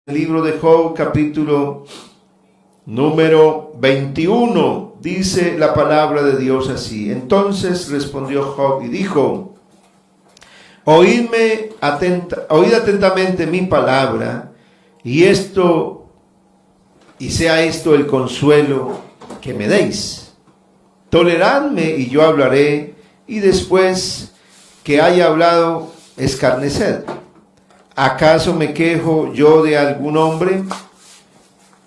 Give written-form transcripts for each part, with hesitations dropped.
El libro de Job, capítulo número 21, dice la palabra de Dios así. Entonces respondió Job y dijo: oíd atentamente mi palabra, y sea esto el consuelo que me deis. Toleradme y yo hablaré, y después que haya hablado, escarneced. ¿Acaso me quejo yo de algún hombre?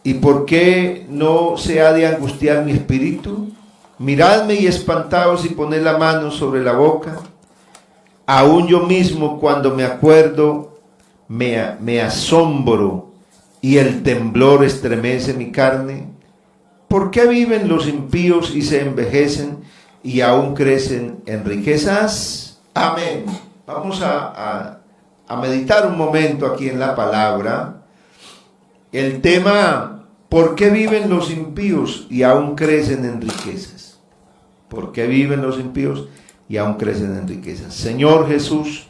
¿Y por qué no se ha de angustiar mi espíritu? Miradme y espantaos y poned la mano sobre la boca. Aún yo mismo, cuando me acuerdo, me asombro, y el temblor estremece mi carne. ¿Por qué viven los impíos y se envejecen y aún crecen en riquezas? Amén. Vamos a meditar un momento aquí en la palabra. El tema: ¿por qué viven los impíos y aún crecen en riquezas? ¿Por qué viven los impíos y aún crecen en riquezas? Señor Jesús,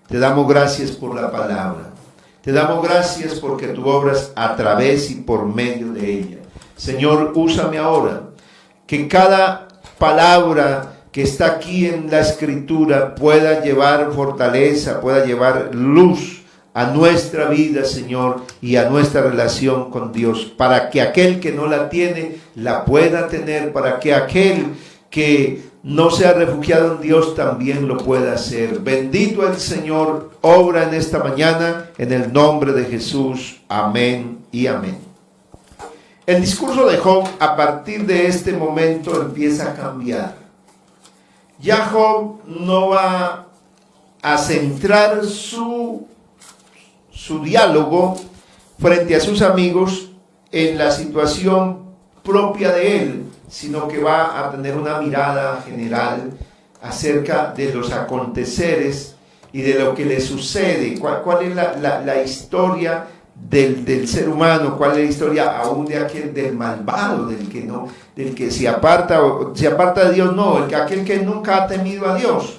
te damos gracias por la palabra. Te damos gracias porque tú obras a través y por medio de ella. Señor, úsame ahora, que cada palabra que está aquí en la Escritura pueda llevar fortaleza, pueda llevar luz a nuestra vida, Señor, y a nuestra relación con Dios, para que aquel que no la tiene, la pueda tener, para que aquel que no se ha refugiado en Dios también lo pueda hacer. Bendito el Señor, obra en esta mañana, en el nombre de Jesús. Amén y amén. El discurso de Job a partir de este momento empieza a cambiar. Ya Job no va a centrar su diálogo frente a sus amigos en la situación propia de él, sino que va a tener una mirada general acerca de los aconteceres y de lo que le sucede. ¿Cuál es la historia del ser humano? ¿Cuál es la historia aún de aquel del malvado, del que se aparta de Dios? No, aquel que nunca ha temido a Dios.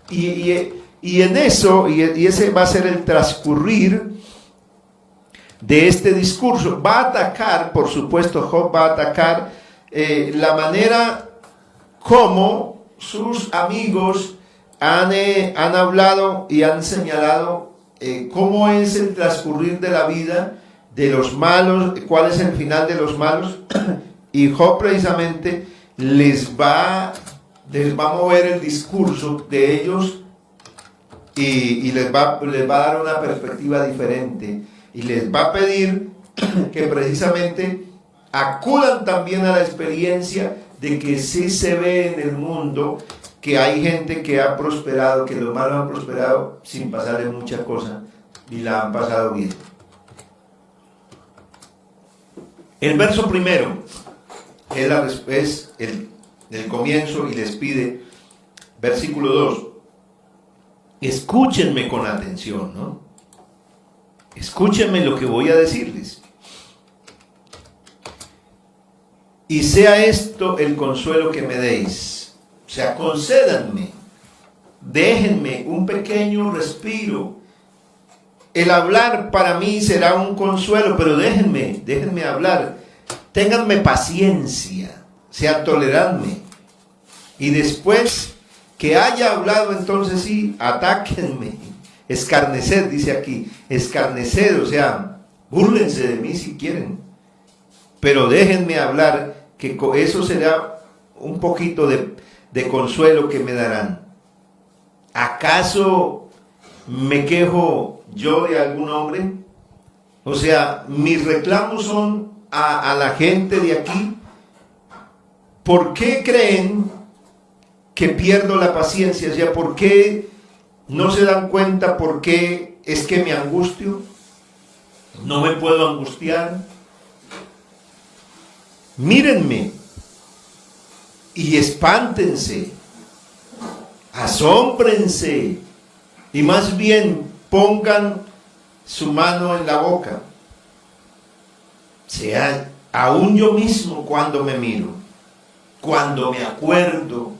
Y en eso, y ese va a ser el transcurrir de este discurso. Va a atacar, por supuesto, Job va a atacar la manera como sus amigos han hablado y han señalado cómo es el transcurrir de la vida de los malos, cuál es el final de los malos. Y Job precisamente les va a mover el discurso de ellos y les va a dar una perspectiva diferente, y les va a pedir que precisamente acudan también a la experiencia de que sí se ve en el mundo que hay gente que ha prosperado, que los malos han prosperado sin pasarle mucha cosa y la han pasado bien. El verso primero es el comienzo, y les pide, versículo 2, escúchenme con atención, ¿no? Escúchenme lo que voy a decirles. Y sea esto el consuelo que me deis. O sea, concédanme, déjenme un pequeño respiro. El hablar para mí será un consuelo, pero déjenme hablar. Ténganme paciencia, sea, toleradme. Y después que haya hablado, entonces sí, atáquenme. Escarneced, dice aquí, escarneced, o sea, búrlense de mí si quieren, pero déjenme hablar, que eso será un poquito de consuelo que me darán. ¿Acaso me quejo yo de algún hombre? O sea, mis reclamos son a la gente de aquí. ¿Por qué creen que pierdo la paciencia? O sea, ¿por qué no se dan cuenta por qué es que me angustio? No me puedo angustiar. Mírenme y espántense, asómbrense, y más bien pongan su mano en la boca. O sea, aún yo mismo, cuando me miro, cuando me acuerdo,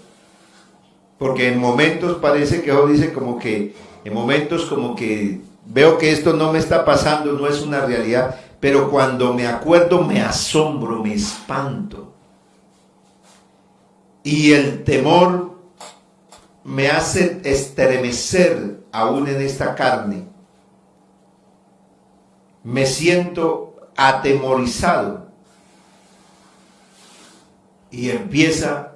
porque en momentos parece que Job dice como que, en momentos como que veo que esto no me está pasando, no es una realidad, pero cuando me acuerdo me asombro, me espanto. Y el temor me hace estremecer aún en esta carne. Me siento atemorizado. Y empieza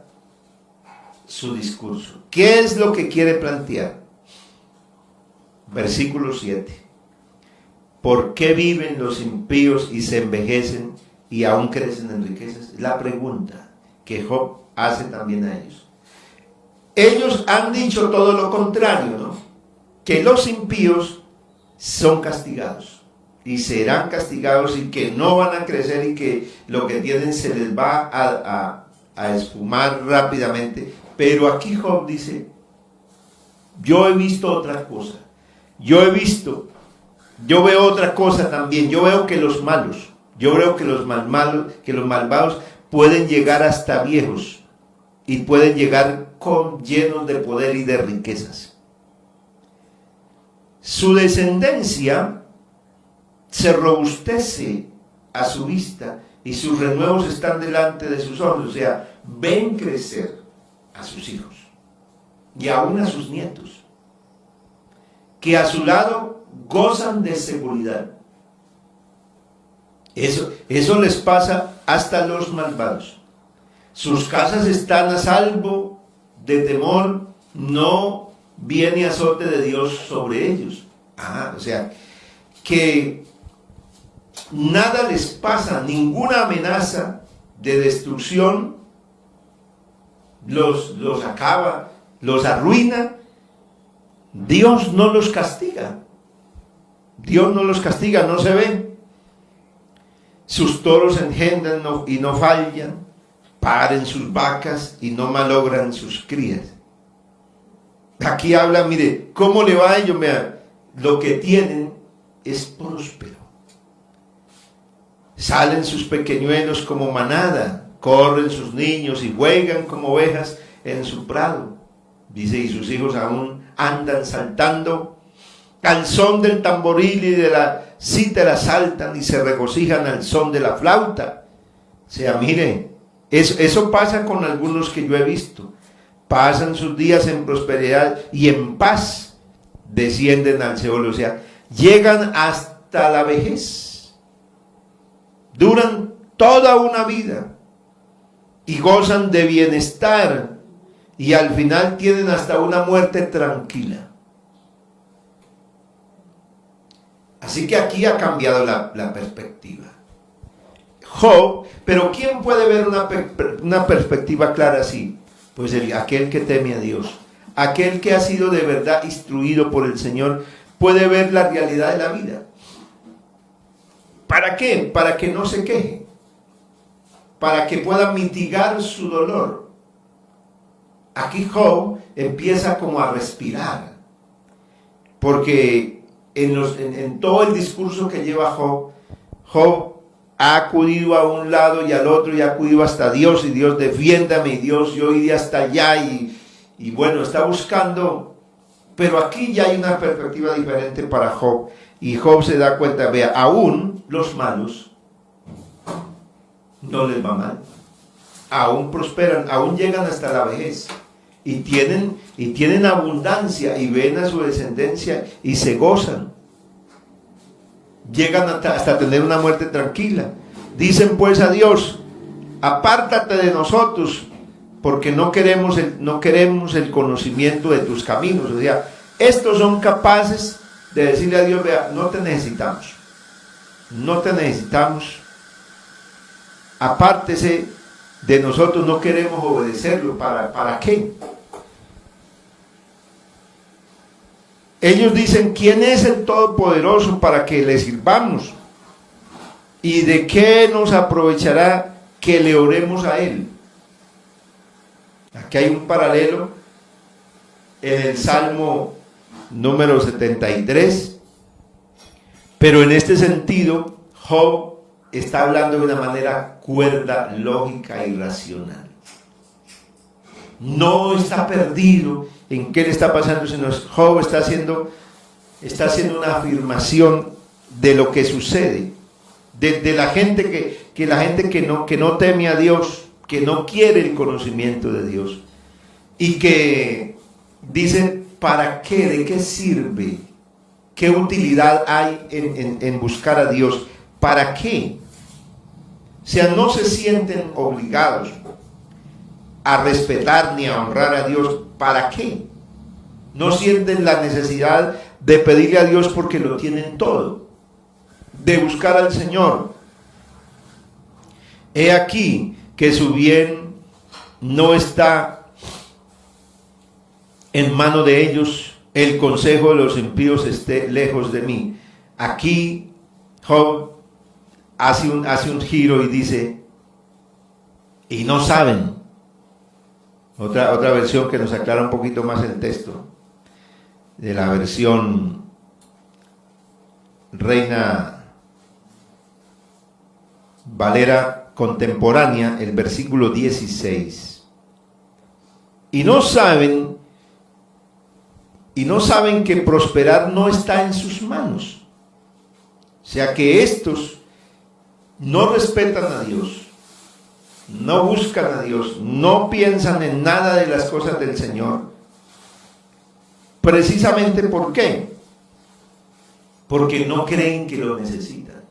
su discurso. ¿Qué es lo que quiere plantear? Versículo 7. ¿Por qué viven los impíos y se envejecen y aún crecen en riquezas? Es la pregunta que Job hace también a ellos. Ellos han dicho todo lo contrario, ¿no? Que los impíos son castigados y serán castigados y que no van a crecer y que lo que tienen se les va a esfumar rápidamente. Pero aquí Job dice, yo he visto otra cosa. Yo veo otra cosa también. Yo veo que los malos, yo veo que los malvados pueden llegar hasta viejos y pueden llegar llenos de poder y de riquezas. Su descendencia se robustece a su vista y sus renuevos están delante de sus ojos. O sea, ven crecer a sus hijos y aún a sus nietos, que a su lado gozan de seguridad. Eso les pasa hasta a los malvados. Sus casas están a salvo de temor, no viene azote de Dios sobre ellos. O sea, que nada les pasa, ninguna amenaza de destrucción los acaba, los arruina. Dios no los castiga. Dios no los castiga, no se ven. Sus toros engendran y no fallan. Paren sus vacas y no malogran sus crías. Aquí habla, mire, ¿cómo le va a ellos? Mira, lo que tienen es próspero. Salen sus pequeñuelos como manada, corren sus niños y juegan como ovejas en su prado. Dice, y sus hijos aún andan saltando al son del tamboril y de la cítara, saltan y se regocijan al son de la flauta. O sea, mire, eso pasa con algunos que yo he visto. Pasan sus días en prosperidad y en paz descienden al Seol. O sea, llegan hasta la vejez. Duran toda una vida y gozan de bienestar y al final tienen hasta una muerte tranquila. Así que aquí ha cambiado la perspectiva. Job, pero ¿quién puede ver una perspectiva clara así? Pues aquel que teme a Dios, aquel que ha sido de verdad instruido por el Señor, puede ver la realidad de la vida. ¿Para qué? Para que no se queje, para que pueda mitigar su dolor. Aquí Job empieza como a respirar, porque en todo el discurso que lleva Job ha acudido a un lado y al otro y ha acudido hasta Dios, y Dios defiéndame, y Dios yo iré hasta allá, y bueno, está buscando, pero aquí ya hay una perspectiva diferente para Job, y Job se da cuenta, vea, aún los malos no les va mal, aún prosperan, aún llegan hasta la vejez, y tienen abundancia, y ven a su descendencia y se gozan. Llegan hasta tener una muerte tranquila. Dicen pues a Dios, apártate de nosotros, porque no queremos el conocimiento de tus caminos. O sea, estos son capaces de decirle a Dios, vea, no te necesitamos, apártese de nosotros, no queremos obedecerlo. ¿Para qué? Ellos dicen, ¿quién es el Todopoderoso para que le sirvamos? ¿Y de qué nos aprovechará que le oremos a Él? Aquí hay un paralelo en el Salmo número 73, pero en este sentido, Job está hablando de una manera cuerda, lógica y racional. No está perdido en qué le está pasando, sino Job está haciendo está haciendo una afirmación de lo que sucede, de la gente la gente que no teme a Dios, que no quiere el conocimiento de Dios, y que dicen, ¿para qué? ¿De qué sirve? ¿Qué utilidad hay en buscar a Dios? ¿Para qué? O sea, no se sienten obligados a respetar ni a honrar a Dios. ¿Para qué? No sienten la necesidad de pedirle a Dios porque lo tienen todo, de buscar al Señor. He aquí que su bien no está en mano de ellos, el consejo de los impíos esté lejos de mí. Aquí Job hace un giro y dice, y no saben. Otra versión que nos aclara un poquito más el texto, de la versión Reina Valera contemporánea, el versículo 16. Y no saben que prosperar no está en sus manos. O sea que estos no respetan a Dios, no buscan a Dios, no piensan en nada de las cosas del Señor. Precisamente ¿por qué? Porque no creen que lo necesitan.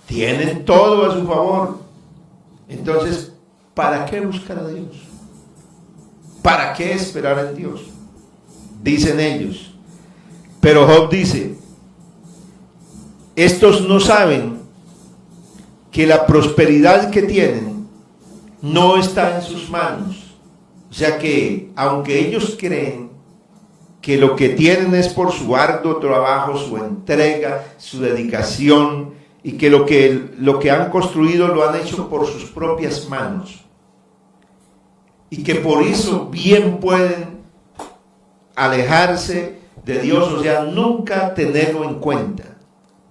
Tienen todo a su favor. Entonces, ¿para qué buscar a Dios? ¿Para qué esperar en Dios? Dicen ellos. Pero Job dice, estos no saben que la prosperidad que tienen no está en sus manos. O sea que, aunque ellos creen que lo que tienen es por su arduo trabajo, su entrega, su dedicación, y que lo que han construido lo han hecho por sus propias manos, y que por eso bien pueden alejarse de Dios, o sea, nunca tenerlo en cuenta.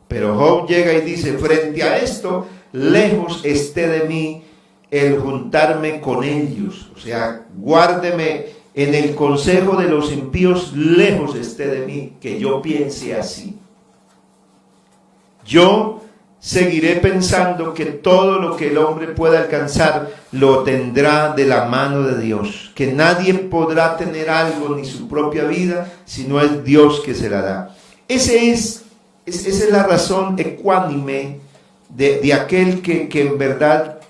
Pero Job llega y dice, frente a esto, lejos esté de mí el juntarme con ellos. O sea, guárdeme en el consejo de los impíos, lejos esté de mí que yo piense así. Yo seguiré pensando que todo lo que el hombre pueda alcanzar lo tendrá de la mano de Dios, que nadie podrá tener algo ni su propia vida si no es Dios que se la da. Esa es la razón ecuánime de aquel que en verdad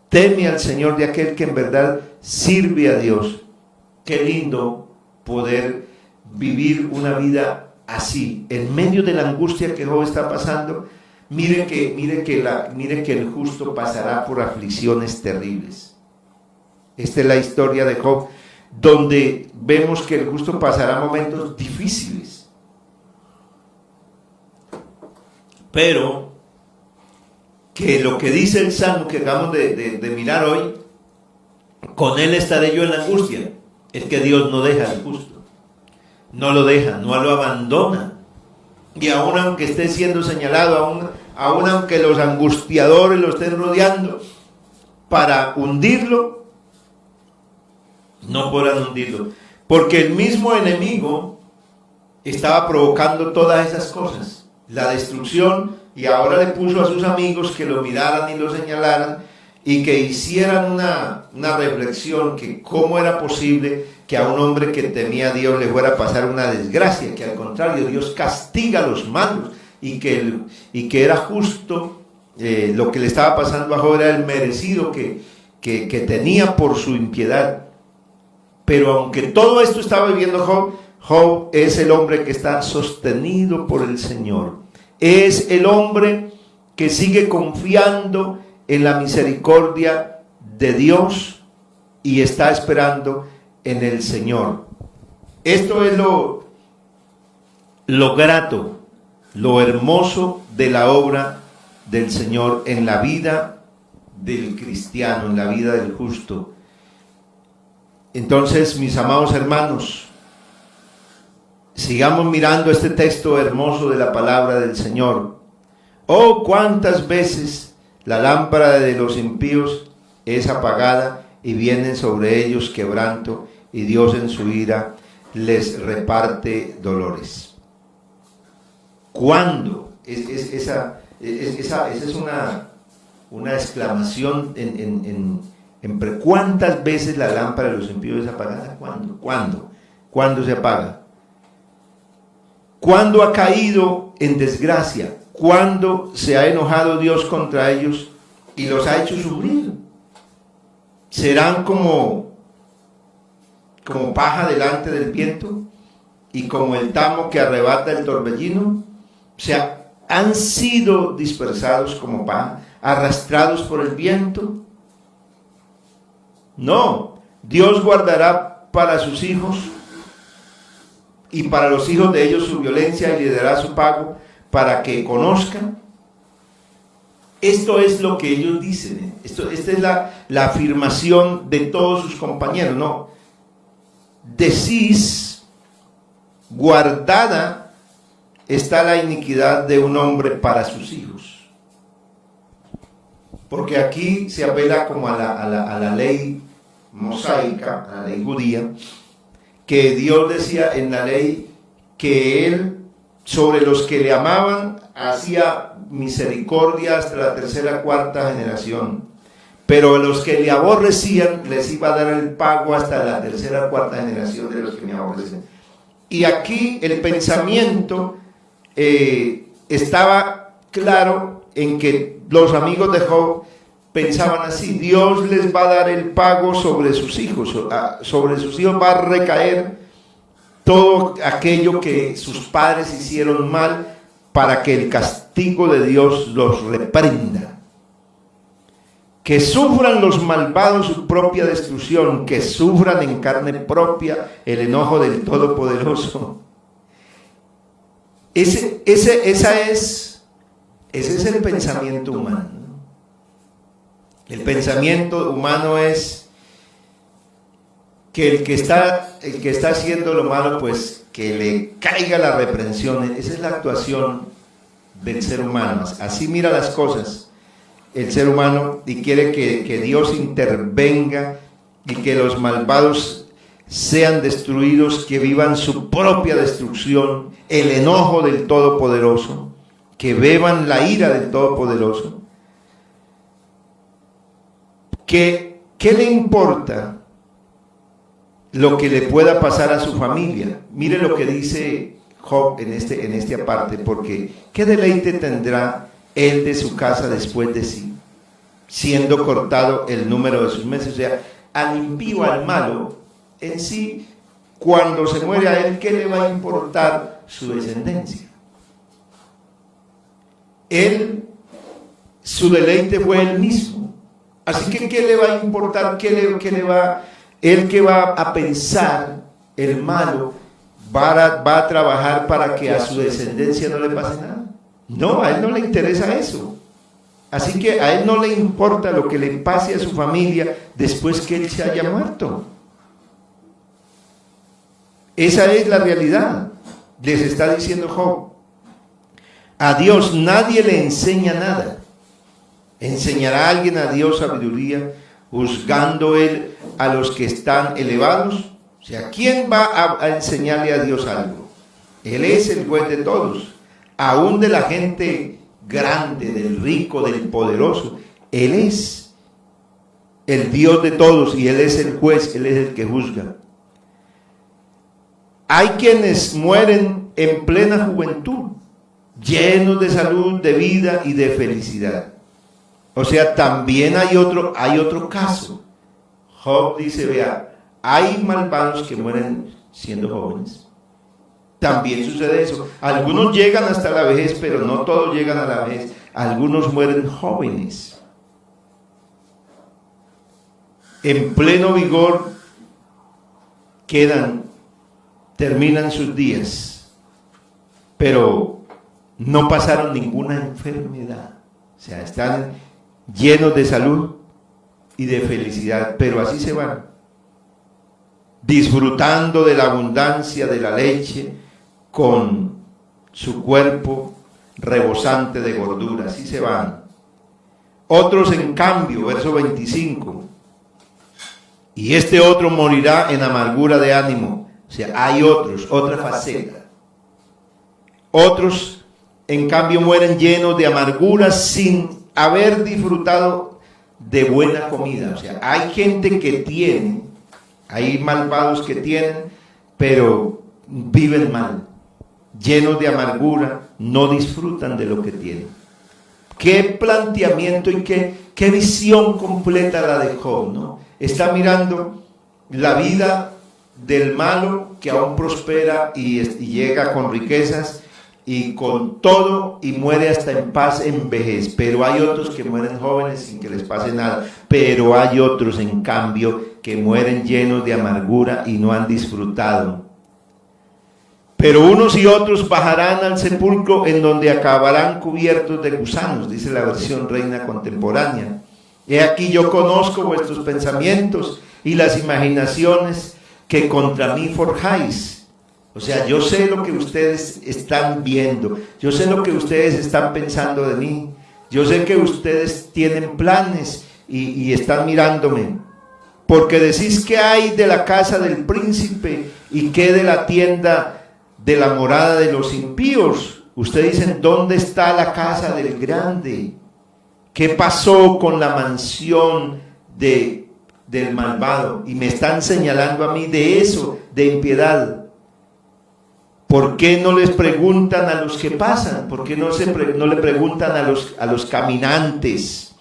teme al Señor, de aquel que en verdad sirve a Dios. Qué lindo poder vivir una vida así, en medio de la angustia que Job está pasando. Mire que el justo pasará por aflicciones terribles. Esta es la historia de Job, donde vemos que el justo pasará momentos difíciles. Pero que lo que dice el Salmo que acabamos de mirar hoy, con él estaré yo en la angustia, es que Dios no deja al justo, no lo deja, no lo abandona. Y aún aunque esté siendo señalado, aún aunque los angustiadores lo estén rodeando para hundirlo, no podrán hundirlo, porque el mismo enemigo estaba provocando todas esas cosas, la destrucción, y ahora le puso a sus amigos que lo miraran y lo señalaran y que hicieran una reflexión, que cómo era posible que a un hombre que temía a Dios le fuera a pasar una desgracia, que al contrario Dios castiga a los malos, y que era justo lo que le estaba pasando a Job, era el merecido que tenía por su impiedad. Pero aunque todo esto estaba viviendo Job, Job es el hombre que está sostenido por el Señor, es el hombre que sigue confiando en la misericordia de Dios y está esperando en el Señor. Esto es lo grato, lo hermoso de la obra del Señor en la vida del cristiano, en la vida del justo. Entonces, mis amados hermanos, sigamos mirando este texto hermoso de la palabra del Señor. Oh, cuántas veces la lámpara de los impíos es apagada y vienen sobre ellos quebranto, y Dios en su ira les reparte dolores. ¿Cuándo? Esa es una exclamación ¿cuántas veces la lámpara de los impíos es apagada? ¿Cuándo se apaga? ¿Cuándo ha caído en desgracia? ¿Cuándo se ha enojado Dios contra ellos y los ha hecho sufrir? ¿Serán como paja delante del viento y como el tamo que arrebata el torbellino? O sea, han sido dispersados como paja, arrastrados por el viento. No, Dios guardará para sus hijos y para los hijos de ellos su violencia y le dará su pago para que conozcan. Esto es lo que ellos dicen. Esta es la afirmación de todos sus compañeros. No, decís, guardada está la iniquidad de un hombre para sus hijos. Porque aquí se apela como a la ley mosaica, a la ley judía, que Dios decía en la ley que Él sobre los que le amaban hacía misericordia hasta la tercera, cuarta generación, pero a los que le aborrecían les iba a dar el pago hasta la tercera, cuarta generación de los que me aborrecen. Y aquí el pensamiento estaba claro en que los amigos de Job pensaban así: Dios les va a dar el pago sobre sus hijos va a recaer todo aquello que sus padres hicieron mal, para que el castigo de Dios los reprenda. Que sufran los malvados su propia destrucción, que sufran en carne propia el enojo del Todopoderoso. Ese es el pensamiento humano. El pensamiento humano es que el que está haciendo lo malo, pues que le caiga la reprensión. Esa es la actuación del ser humano. Así mira las cosas el ser humano y quiere que Dios intervenga y que los malvados sean destruidos, que vivan su propia destrucción, el enojo del Todopoderoso, que beban la ira del Todopoderoso. ¿Qué le importa lo que le pueda pasar a su familia? Mire lo que dice Job en esta parte, porque ¿qué deleite tendrá él de su casa después de sí, siendo cortado el número de sus meses? O sea, al impío, al malo, en sí, cuando se muere a él, ¿qué le va a importar su descendencia? Él, su deleite fue él mismo. Así que ¿qué le va a importar? Él que va a pensar, el malo, va a trabajar para que a su descendencia no le pase nada. No, a él no le interesa eso. Así que a él no le importa lo que le pase a su familia después que él se haya muerto. Esa es la realidad. Les está diciendo Job. A Dios nadie le enseña nada. ¿Enseñará alguien a Dios sabiduría, juzgando él a los que están elevados? O sea, ¿quién va a enseñarle a Dios algo? Él es el juez de todos, aún de la gente grande, del rico, del poderoso. Él es el Dios de todos y Él es el juez, Él es el que juzga. Hay quienes mueren en plena juventud, llenos de salud, de vida y de felicidad. O sea, también hay otro caso. Job dice, vea, hay malvados que mueren siendo jóvenes. También sucede eso. Algunos llegan hasta la vejez, pero no todos llegan a la vejez. Algunos mueren jóvenes. En pleno vigor terminan sus días, pero no pasaron ninguna enfermedad. O sea, están llenos de salud y de felicidad, pero así se van, disfrutando de la abundancia de la leche, con su cuerpo rebosante de gordura, así se van. Otros, en cambio, verso 25, y este otro morirá en amargura de ánimo, sea, hay otros, otra faceta. Otros, en cambio, mueren llenos de amargura sin haber disfrutado de buena comida. O sea, hay gente que tiene, hay malvados que tienen, pero viven mal, llenos de amargura, no disfrutan de lo que tienen. Qué planteamiento y qué visión completa la de Job, ¿no? Está mirando la vida del malo que aún prospera y llega con riquezas y con todo y muere hasta en paz en vejez, pero hay otros que mueren jóvenes sin que les pase nada, pero hay otros en cambio que mueren llenos de amargura y no han disfrutado. Pero unos y otros bajarán al sepulcro en donde acabarán cubiertos de gusanos, dice la versión Reina Contemporánea. He aquí yo conozco vuestros pensamientos y las imaginaciones que contra mí forjáis. O sea, yo sé lo que ustedes están viendo, yo sé lo que ustedes están pensando de mí, yo sé que ustedes tienen planes y están mirándome. Porque decís que hay de la casa del príncipe y que de la tienda de la morada de los impíos. Ustedes dicen, ¿dónde está la casa del grande? ¿Qué pasó con la mansión del malvado? Y me están señalando a mí de eso, de impiedad. ¿Por qué no les preguntan a los que pasan? ¿Por qué no le preguntan a los caminantes?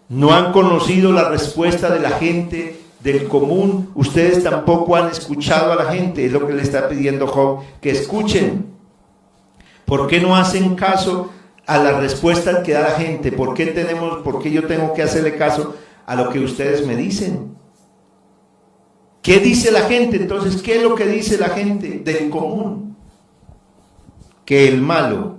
No han conocido la respuesta de la gente del común. Ustedes tampoco han escuchado a la gente. Es lo que le está pidiendo Job, que escuchen. ¿Por qué no hacen caso a la respuesta que da la gente? ¿Por qué yo tengo que hacerle caso a lo que ustedes me dicen? ¿Qué dice la gente? Entonces, ¿qué es lo que dice la gente del común? Que el malo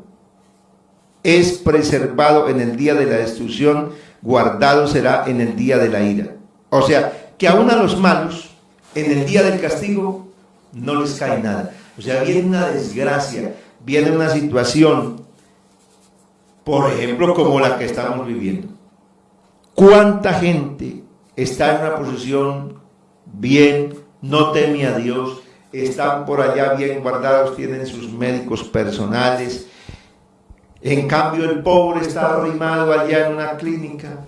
es preservado en el día de la destrucción, guardado será en el día de la ira. O sea, que aún a los malos, en el día del castigo, no les cae nada. O sea, viene una desgracia, viene una situación, por ejemplo, como la que estamos viviendo. ¿Cuánta gente está en una posición bien, no teme a Dios, están por allá bien guardados, tienen sus médicos personales? En cambio, el pobre está arrimado allá en una clínica,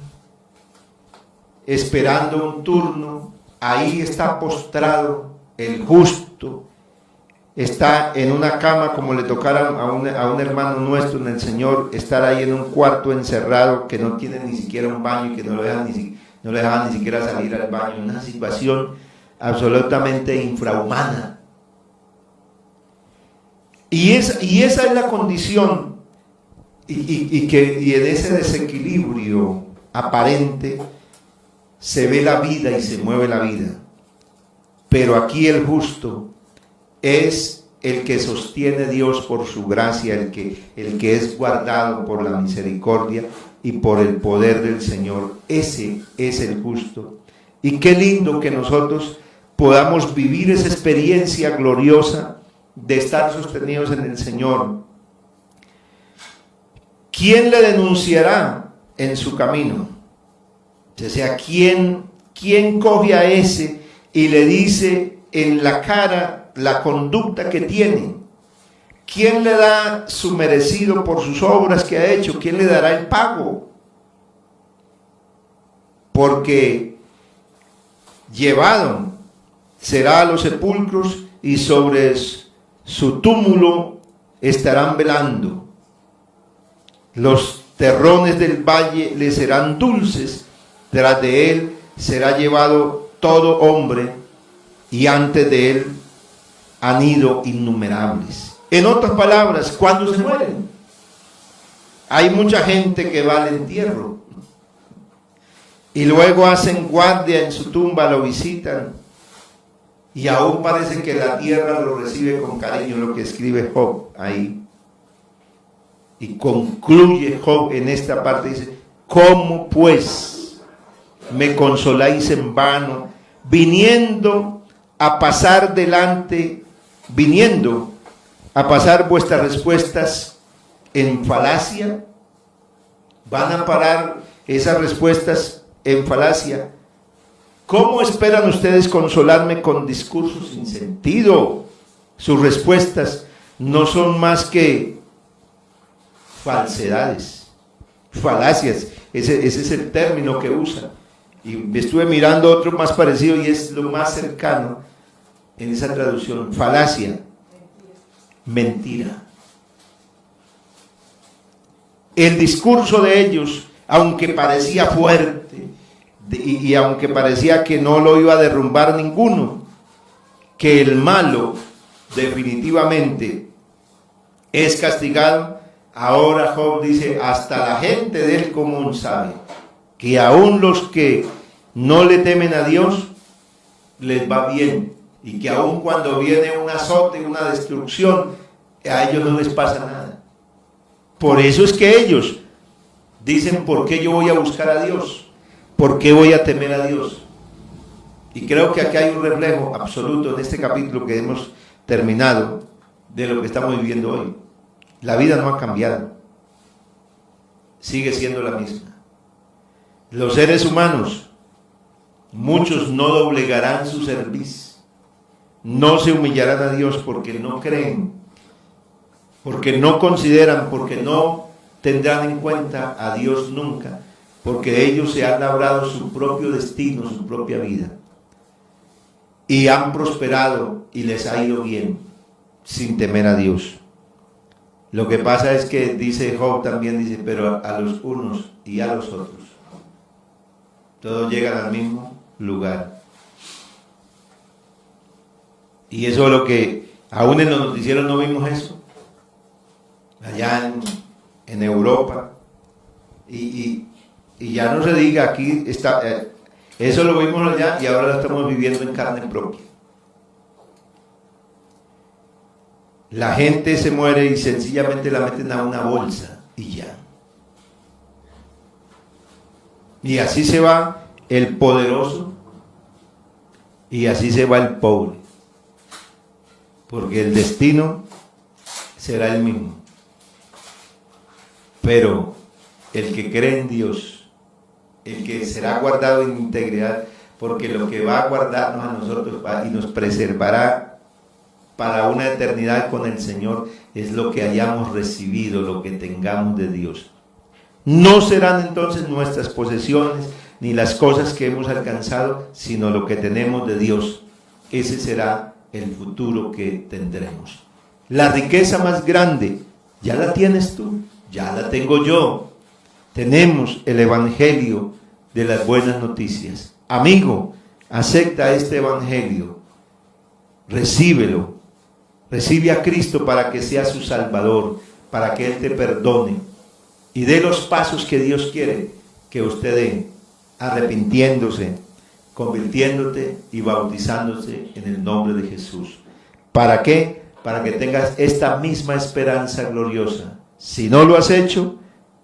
esperando un turno. Ahí está postrado el justo, está en una cama como le tocara a un hermano nuestro en el Señor, estar ahí en un cuarto encerrado que no tiene ni siquiera un baño y que no le dejaban ni siquiera salir al baño, una situación absolutamente infrahumana. Y esa es la condición, y en ese desequilibrio aparente se ve la vida y se mueve la vida. Pero aquí el justo es el que sostiene Dios por su gracia, el que es guardado por la misericordia y por el poder del Señor. Ese es el justo. Y qué lindo que nosotros podamos vivir esa experiencia gloriosa de estar sostenidos en el Señor. ¿Quién le denunciará en su camino? O sea, ¿quién coge a ese y le dice en la cara la conducta que tiene? ¿Quién le da su merecido por sus obras que ha hecho? ¿Quién le dará el pago? Porque llevado será a los sepulcros y sobre su túmulo estarán velando. Los terrones del valle le serán dulces. Tras de él será llevado todo hombre, y antes de él han ido innumerables. En otras palabras, ¿cuándo se mueren? Hay mucha gente que va al entierro y luego hacen guardia en su tumba, lo visitan, y aún parece que la tierra lo recibe con cariño, lo que escribe Job ahí. Y concluye Job en esta parte, dice: ¿cómo pues me consoláis en vano, viniendo a pasar vuestras respuestas en falacia? Van a parar esas respuestas en falacia. ¿Cómo esperan ustedes consolarme con discursos sin sentido? Sus respuestas no son más que falsedades, falacias. Ese es el término que usan. Y estuve mirando otro más parecido y es lo más cercano en esa traducción. Falacia, mentira. El discurso de ellos, aunque parecía fuerte y aunque parecía que no lo iba a derrumbar ninguno, que el malo definitivamente es castigado, ahora Job dice, hasta la gente del común sabe que aún los que no le temen a Dios les va bien, y que aún cuando viene un azote, una destrucción, a ellos no les pasa nada. Por eso es que ellos dicen, ¿por qué yo voy a buscar a Dios? ¿Por qué voy a temer a Dios? Y creo que aquí hay un reflejo absoluto en este capítulo que hemos terminado de lo que estamos viviendo hoy. La vida no ha cambiado, sigue siendo la misma. Los seres humanos, muchos no doblegarán su cerviz, no se humillarán a Dios porque no creen, porque no consideran, porque no tendrán en cuenta a Dios nunca, porque ellos se han labrado su propio destino, su propia vida, y han prosperado y les ha ido bien sin temer a Dios. Lo que pasa es que dice Job también, dice, pero a los unos y a los otros, todos llegan al mismo lugar. Y eso es lo que, aún en los noticieros no vimos eso, allá en Europa, y ya no se diga aquí, está, eso lo vimos allá y ahora lo estamos viviendo en carne propia. La gente se muere y sencillamente la meten a una bolsa y ya. Y así se va el poderoso y así se va el pobre, porque el destino será el mismo. Pero el que cree en Dios, el que será guardado en integridad, porque lo que va a guardarnos a nosotros y nos preservará para una eternidad con el Señor es lo que hayamos recibido, lo que tengamos de Dios. No serán entonces nuestras posesiones ni las cosas que hemos alcanzado, sino lo que tenemos de Dios. Ese será el futuro que tendremos. La riqueza más grande, ya la tienes tú, ya la tengo yo. Tenemos el Evangelio de las buenas noticias. Amigo, acepta este Evangelio, recíbelo. Recibe a Cristo para que sea su Salvador, para que Él te perdone y dé los pasos que Dios quiere que usted dé, arrepintiéndose, convirtiéndote y bautizándose en el nombre de Jesús. ¿Para qué? Para que tengas esta misma esperanza gloriosa. Si no lo has hecho,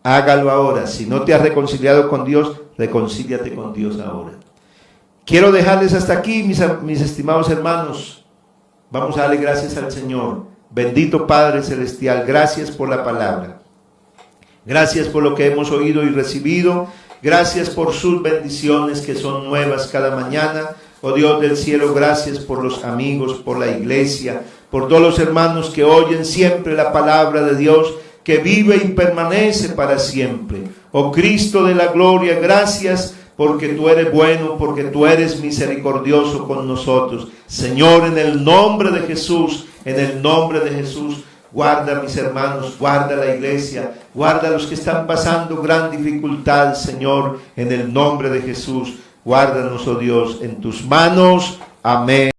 hágalo ahora. Si no te has reconciliado con Dios, reconcíliate con Dios ahora. Quiero dejarles hasta aquí, mis estimados hermanos. Vamos a darle gracias al Señor. Bendito Padre Celestial, gracias por la palabra. Gracias por lo que hemos oído y recibido. Gracias por sus bendiciones que son nuevas cada mañana. Oh Dios del cielo, gracias por los amigos, por la iglesia, por todos los hermanos que oyen siempre la palabra de Dios, que vive y permanece para siempre. Oh Cristo de la gloria, gracias porque tú eres bueno, porque tú eres misericordioso con nosotros. Señor, en el nombre de Jesús, guarda a mis hermanos, guarda a la iglesia, guarda a los que están pasando gran dificultad, Señor, en el nombre de Jesús. Guárdanos, oh Dios, en tus manos. Amén.